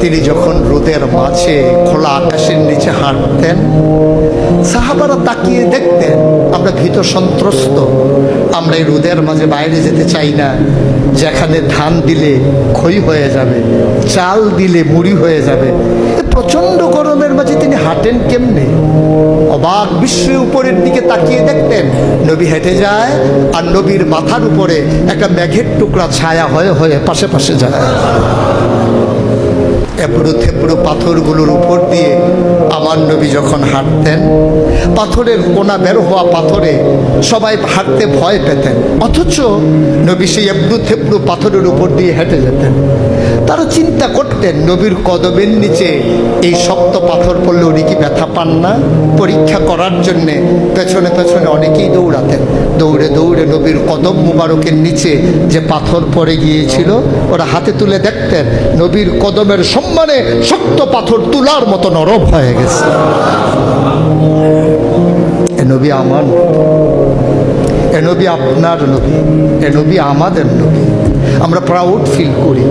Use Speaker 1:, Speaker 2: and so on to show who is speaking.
Speaker 1: তিনি যখন রোদের মাঝে খোলা আকাশের নিচে হাঁটতেন, সাহাবারা তাকিয়ে দেখতেন আমরা ভীত সন্ত্রস্ত, আমরা এই রোদের মাঝে বাইরে যেতে চাই না, যেখানে ধান দিলে খই হয়ে যাবে, চাল দিলে মুড়ি হয়ে যাবে। প্রচন্ড গরমের মাঝে তিনি হাঁটেন কেমনে? অবাক বিস্ময়ে উপরের দিকে তাকিয়ে দেখতেন নবী হেঁটে যায়, আর নবীর মাথার উপরে একটা মেঘের টুকরা ছায়া হয়ে হয়ে পাশে পাশে যায়। এবড়ো থেবড়ো পাথরগুলোর উপর দিয়ে আমার নবী যখন হাঁটতেন, পাথরের কোনা বের হওয়া পাথরে সবাই হাঁটতে ভয় পেতেন, অথচ নবী সেই এবড়ো থেবড়ো পাথরের উপর দিয়ে হেঁটে যেতেন। তারা চিন্তা করতেন নবীর কদমের নিচে এই শক্ত পাথর পড়লে উনি কি ব্যথা পান না? পরীক্ষা করার জন্যে পেছনে পেছনে অনেকেই দৌড়াতেন। দৌড়ে দৌড়ে নবীর কদম মুবারকের নিচে যে পাথর পড়ে গিয়েছিল ওরা হাতে তুলে দেখতেন নবীর কদমের সম্মানে শক্ত পাথর তুলার মতো নরম হয়ে গেছে। এ নবী আমার, এ নবী আপনার নবী, এ নবী আমাদের নবী। আমরা প্রাউড ফিল করি।